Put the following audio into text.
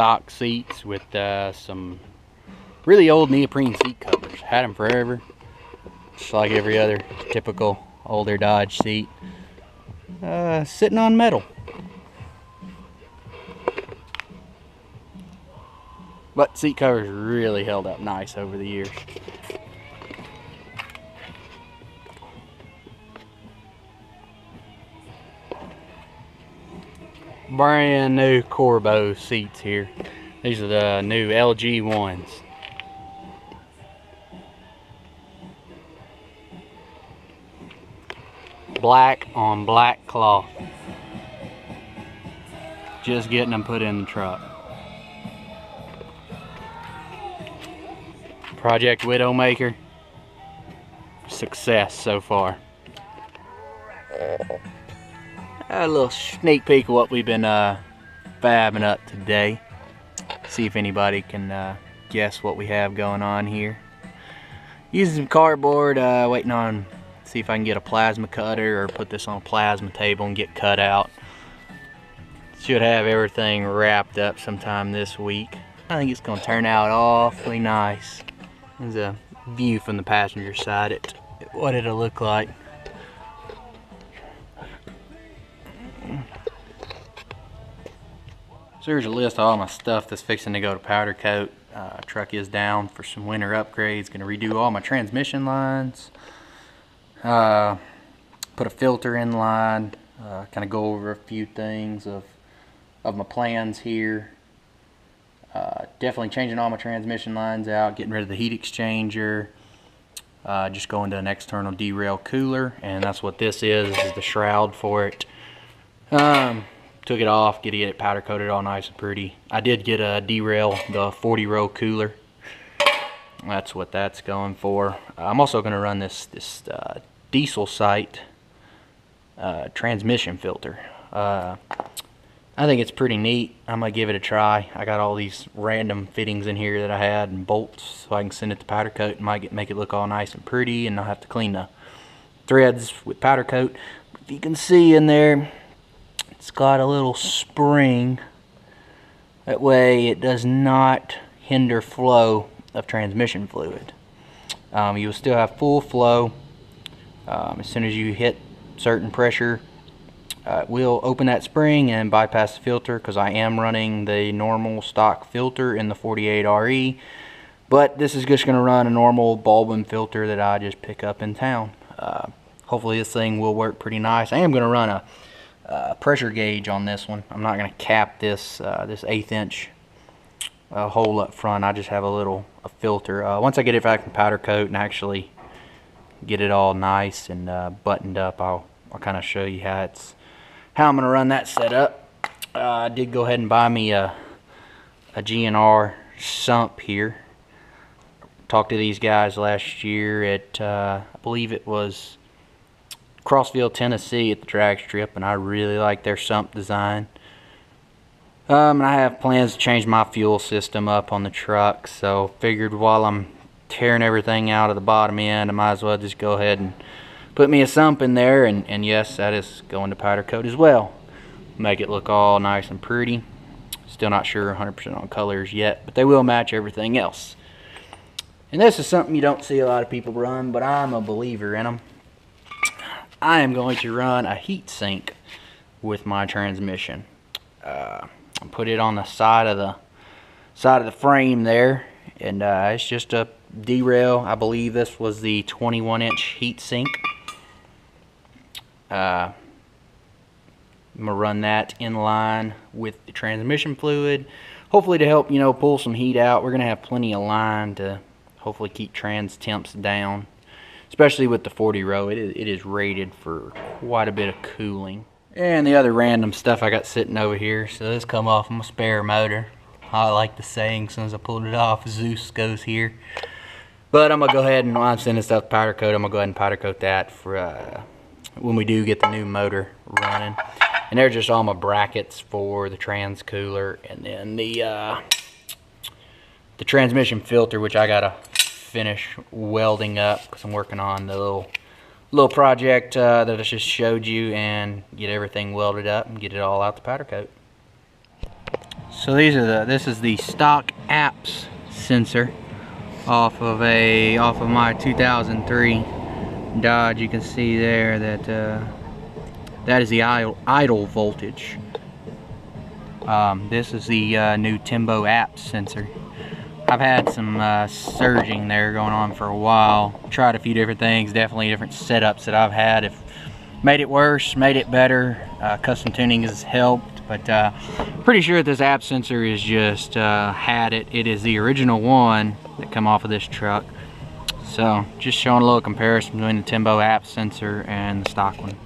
stock seats with some really old neoprene seat covers. Had them forever, just like every other typical older Dodge seat. Sitting on metal. But seat covers really held up nice over the years. Brand new Corbeau seats here. These are the new LG ones. Black on black cloth. Just getting them put in the truck. Project Widowmaker. Success so far. A little sneak peek of what we've been fabbing up today. See if anybody can guess what we have going on here. Using some cardboard, waiting on, see if I can get a plasma cutter or put this on a plasma table and get cut out. Should have everything wrapped up sometime this week. I think it's going to turn out awfully nice. There's a view from the passenger side at what it'll look like. So here's a list of all my stuff that's fixing to go to powder coat. Truck is down for some winter upgrades. Going to redo all my transmission lines. Put a filter in line. Kind of go over a few things of my plans here. Definitely changing all my transmission lines out. Getting rid of the heat exchanger. Just going to an external derail cooler, and that's what this is. This is the shroud for it. Took it off, get it powder coated all nice and pretty. I did get a derail, the 40-row cooler. That's what that's going for. I'm also going to run this diesel site transmission filter. I think it's pretty neat. I'm going to give it a try. I got all these random fittings in here that I had and bolts, so I can send it to powder coat and make it look all nice and pretty, and I'll have to clean the threads with powder coat. If you can see in there, it's got a little spring. That way it does not hinder flow of transmission fluid. You will still have full flow. As soon as you hit certain pressure, it will open that spring and bypass the filter, because I am running the normal stock filter in the 48RE. But this is just going to run a normal bulbin filter that I just pick up in town. Hopefully this thing will work pretty nice. I am going to run a pressure gauge on this one. I'm not going to cap this this 1/8 inch hole up front. I just have a filter. Once I get it back in powder coat and actually get it all nice and buttoned up, I'll kind of show you how I'm going to run that setup. I did go ahead and buy me a GNR sump here. Talked to these guys last year at I believe it was Crossville, Tennessee at the drag strip, and I really like their sump design. And I have plans to change my fuel system up on the truck, so figured while I'm tearing everything out of the bottom end, I might as well just go ahead and put me a sump in there, and yes, that is going to powder coat as well. Make it look all nice and pretty. Still not sure 100% on colors yet, but they will match everything else. And this is something you don't see a lot of people run, but I'm a believer in them. I am going to run a heat sink with my transmission. Put it on the side of the frame there, and it's just a derail. I believe this was the 21-inch heat sink. I'm gonna run that in line with the transmission fluid, hopefully to help pull some heat out. We're gonna have plenty of line to hopefully keep trans temps down. Especially with the 40-row, it is rated for quite a bit of cooling. And the other random stuff I got sitting over here. So this come off my spare motor. I like the saying, as soon as I pulled it off, Zeus goes here. But I'm going to go ahead and, while I'm sending stuff powder coat, I'm going to go ahead and powder coat that for when we do get the new motor running. And there's just all my brackets for the trans cooler. And then the transmission filter, which I got to finish welding up because I'm working on the little project that I just showed you, and get everything welded up and get it all out the powder coat. So this is the stock apps sensor off of my 2003 Dodge. You can see there that that is the idle voltage. This is the new Tembo apps sensor. I've had some surging there going on for a while. Tried a few different things, definitely different setups that I've had. If made it worse, made it better. Custom tuning has helped, but pretty sure that this app sensor is just had it. It is the original one that come off of this truck. So just showing a little comparison between the Tembo app sensor and the stock one.